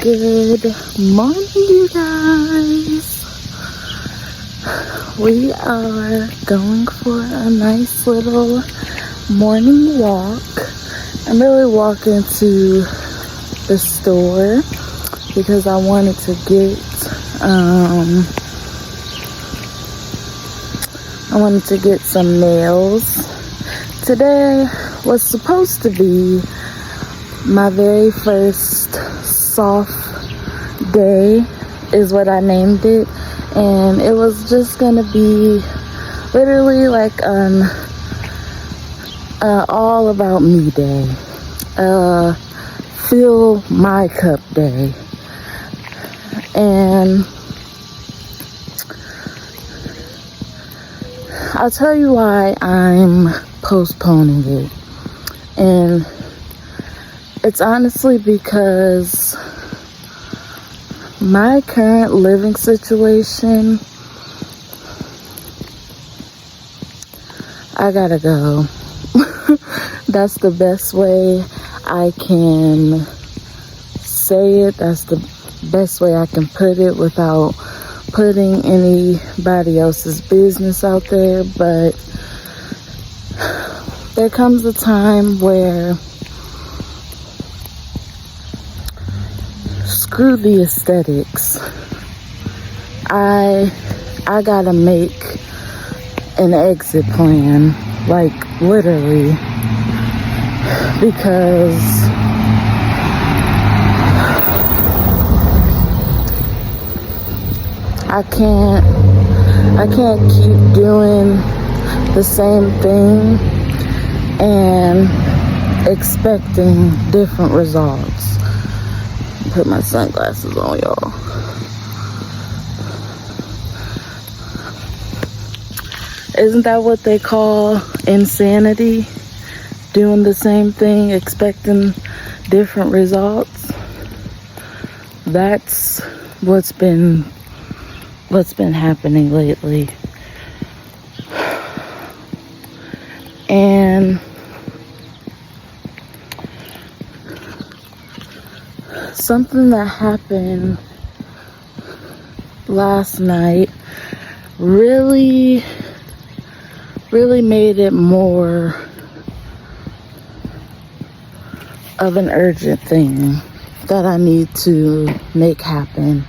Good morning, you guys. We are going for a nice little morning walk. I'm really walking to the store because I wanted to get some nails. Today was supposed to be my very first soft day, is what I named it, and it was just gonna be literally like an all about me day, fill my cup day. And I'll tell you why I'm postponing it, and it's honestly because my current living situation, I gotta go. That's the best way I can say it. That's the best way I can put it without putting anybody else's business out there. But there comes a time where screw the aesthetics. I gotta make an exit plan, like literally, because I can't keep doing the same thing and expecting different results. Put my sunglasses on, y'all. Isn't that what they call insanity? Doing the same thing, expecting different results. That's what's been happening lately. And something that happened last night really made it more of an urgent thing that I need to make happen.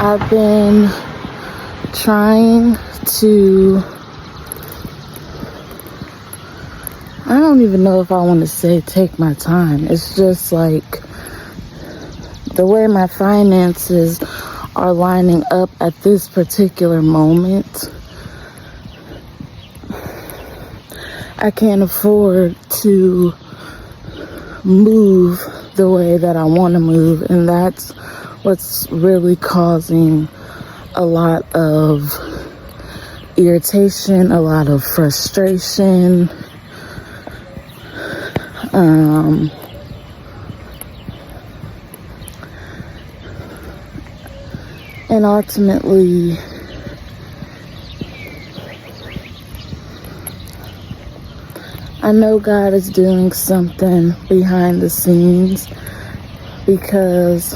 I've been trying to, I don't even know if I want to say take my time. It's just like the way my finances are lining up at this particular moment. I can't afford to move the way that I want to move, and that's what's really causing a lot of irritation, a lot of frustration. And ultimately, I know God is doing something behind the scenes, because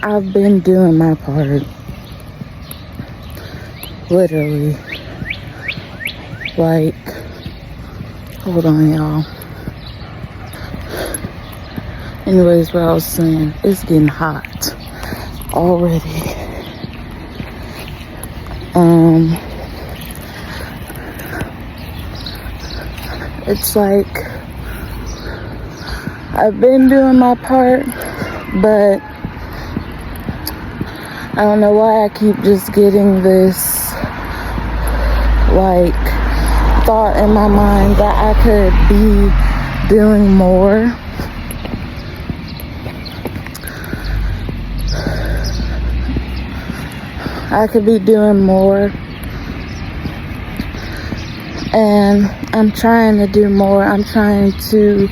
I've been doing my part. Literally. Like, hold on, y'all. Anyways, what I was saying, it's getting hot already. It's like I've been doing my part, but I don't know why I keep just getting this like thought in my mind that I could be doing more. I could be doing more, and I'm trying to do more. I'm trying to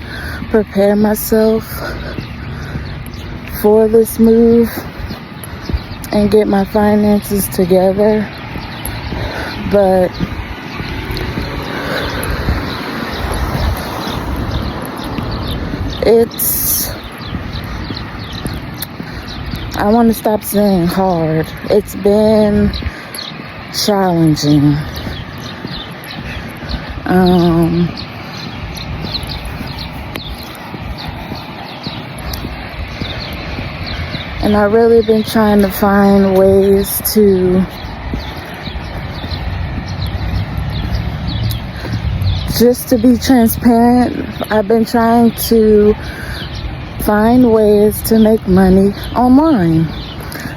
prepare myself for this move and get my finances together. But I want to stop saying hard. It's been challenging. And I've really been trying to find ways to just to be transparent. I've been trying to find ways to make money online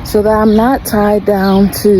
so that I'm not tied down to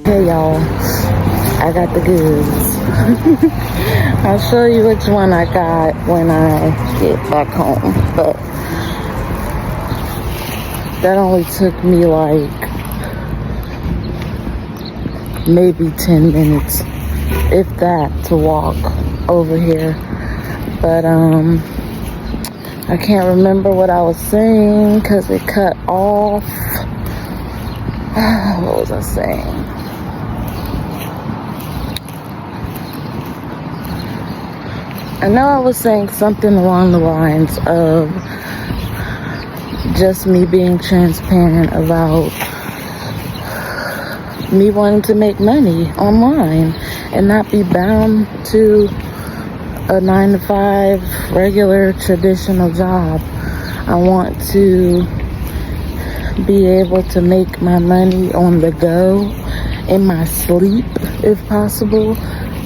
Hey y'all, I got the goods. I'll show you which one I got when I get back home, but that only took me like maybe 10 minutes, if that, to walk over here. But I can't remember what I was saying because it cut off. What was I saying? I know I was saying something along the lines of just me being transparent about me wanting to make money online and not be bound to a 9-to-5 regular traditional job. I want to be able to make my money on the go, in my sleep if possible,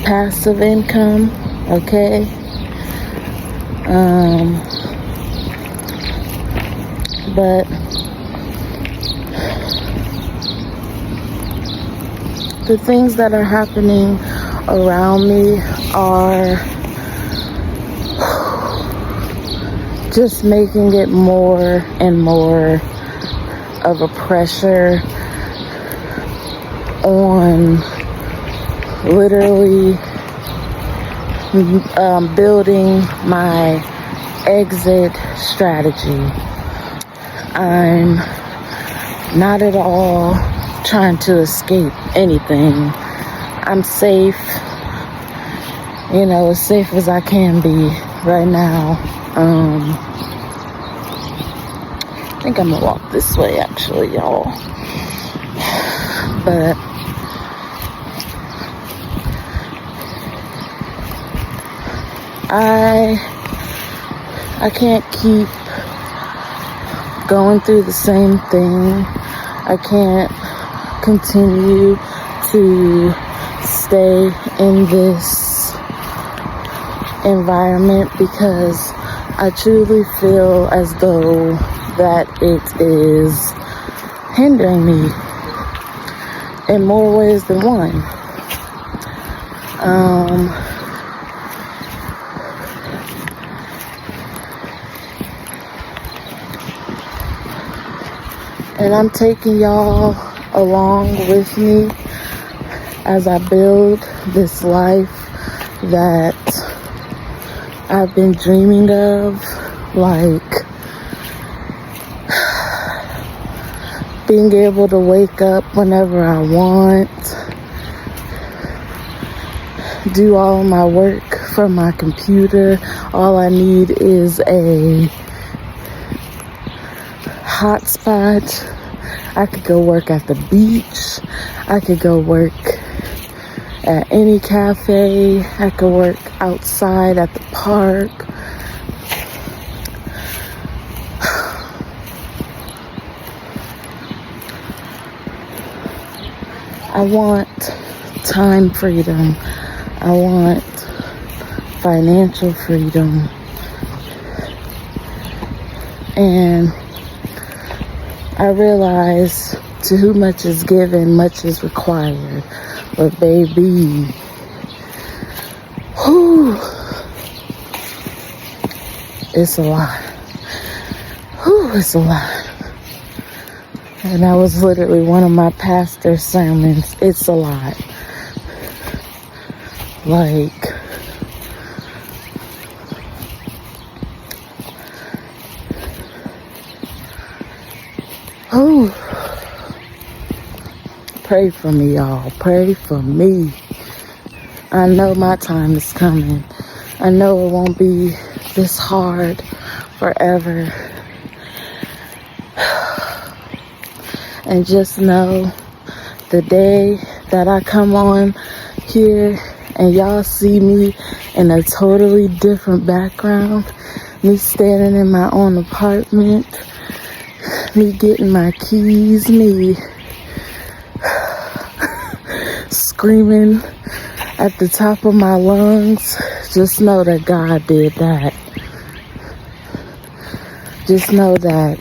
passive income, okay? But the things that are happening around me are just making it more and more of a pressure on literally building my exit strategy. I'm not at all trying to escape anything. I'm safe, as safe as I can be right now. I think I'm gonna walk this way actually, y'all. But I can't keep going through the same thing. I can't continue to stay in this environment because I truly feel as though that it is hindering me in more ways than one. And I'm taking y'all along with me as I build this life that I've been dreaming of, like being able to wake up whenever I want, do all my work from my computer. All I need is a hotspot. I could go work at the beach. I could go work at any cafe. I could work outside at the park. I want time freedom. I want financial freedom. And I realize to whom much is given, much is required. But baby, whew, it's a lot. Whew, it's a lot. And that was literally one of my pastor's sermons. It's a lot. Like, oh, pray for me, y'all. Pray for me. I know my time is coming. I know it won't be this hard forever. And just know the day that I come on here and y'all see me in a totally different background, me standing in my own apartment, me getting my keys, me screaming at the top of my lungs, just know that God did that. Just know that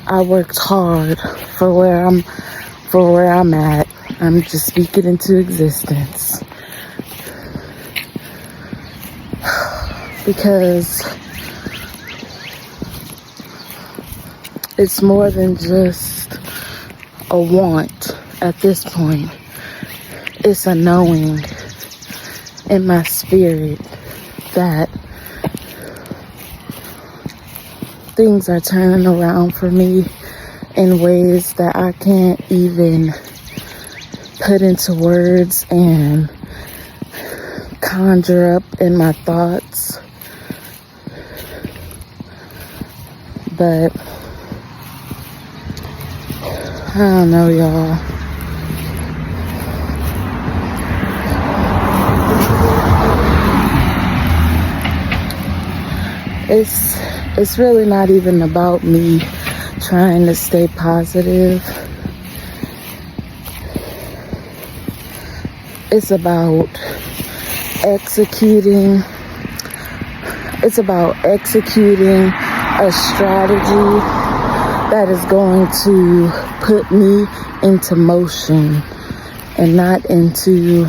I worked hard for where I'm at. I'm just speaking into existence. Because it's more than just a want at this point. It's a knowing in my spirit that things are turning around for me in ways that I can't even put into words and conjure up in my thoughts. But I don't know, y'all. It's really not even about me trying to stay positive. It's about executing. It's about executing a strategy that is going to put me into motion and not into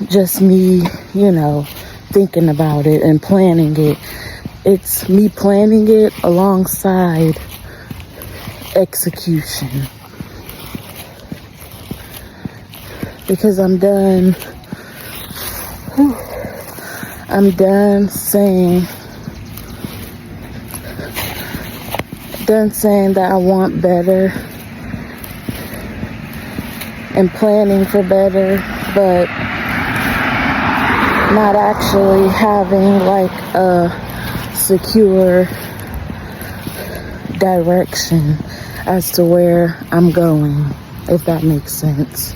just me, thinking about it and planning it. It's me planning it alongside execution. Because I'm done saying that I want better and planning for better, but not actually having like a secure direction as to where I'm going, if that makes sense.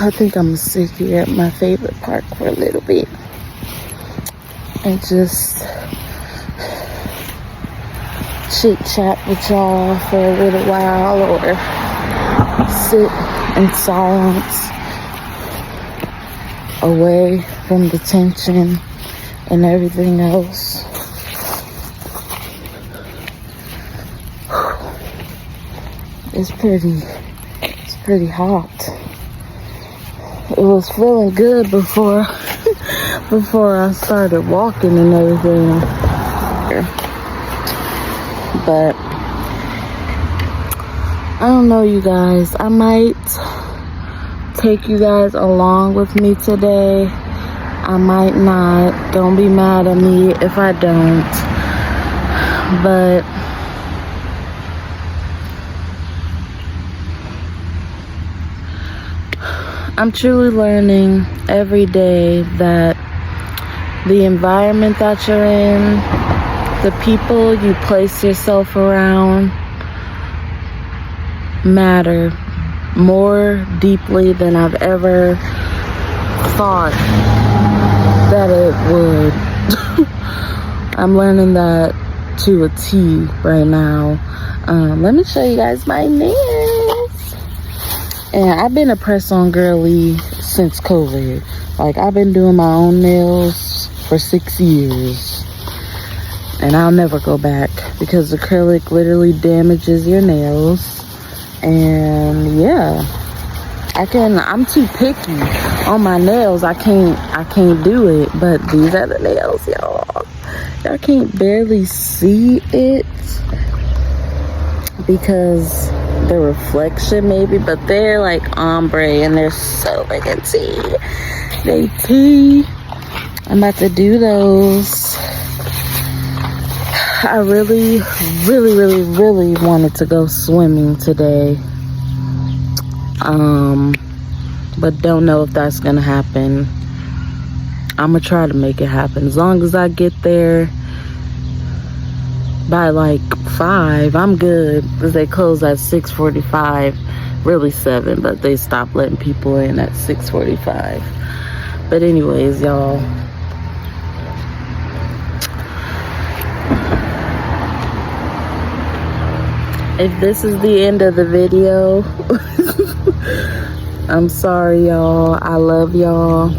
I think I'm gonna sit here at my favorite park for a little bit and just chit chat with y'all for a little while, or sit in silence away from the tension and everything else. It's pretty hot. It was feeling good before I started walking and everything. But I don't know, you guys. I might take you guys along with me today. I might not. Don't be mad at me if I don't. But I'm truly learning every day that the environment that you're in, the people you place yourself around matter more deeply than I've ever thought that it would. I'm learning that to a T right now. Let me show you guys my nails. And I've been a press-on girly since COVID. Like, I've been doing my own nails for 6 years. And I'll never go back because acrylic literally damages your nails. And yeah, I'm too picky on my nails. I can't do it. But these are the nails, y'all. Y'all can't barely see it because the reflection maybe, but they're like ombre and they're so freaking tea. They tea. I'm about to do those. I really wanted to go swimming today. But don't know if that's gonna happen. I'm gonna try to make it happen. As long as I get there by like 5, I'm good. Because they close at 6:45, really 7, but they stop letting people in at 6:45. But anyways, y'all, if this is the end of the video, I'm sorry, y'all. I love y'all.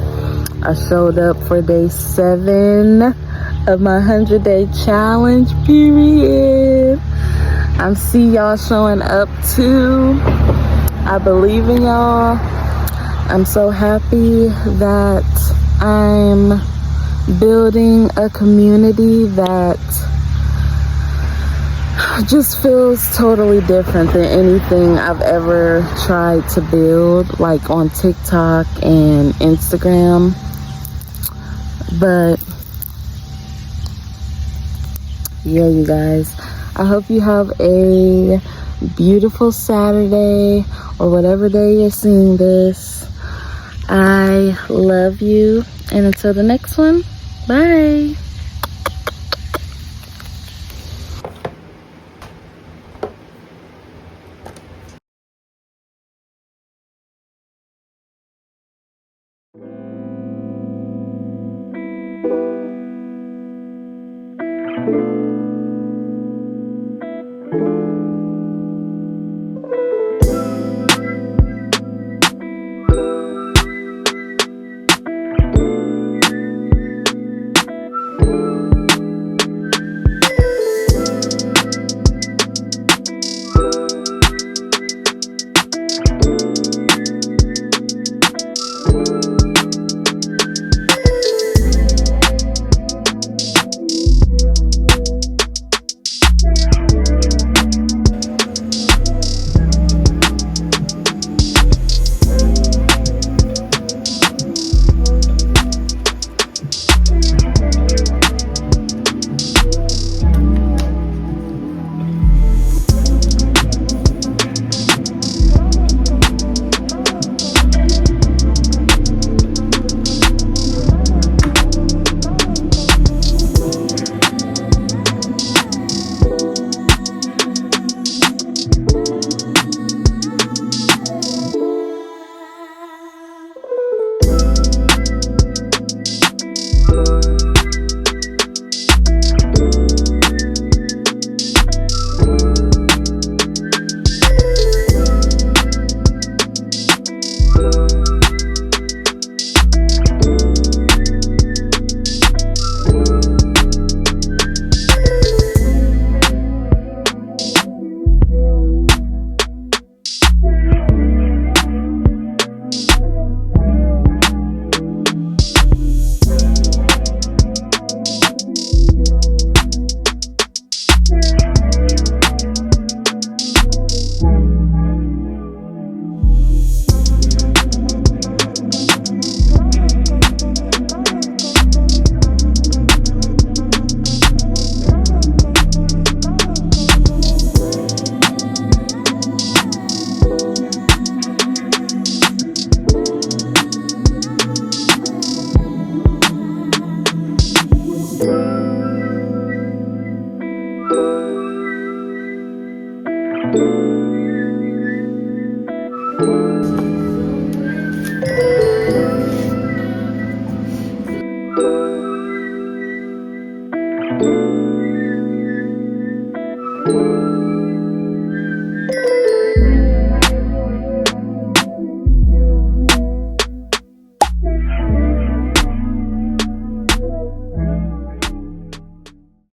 I showed up for day 7 of my 100-day challenge, period. I see y'all showing up too. I believe in y'all. I'm so happy that I'm building a community that just feels totally different than anything I've ever tried to build, like on TikTok and Instagram. But yeah, you guys, I hope you have a beautiful Saturday or whatever day you're seeing this. I love you, and until the next one, bye.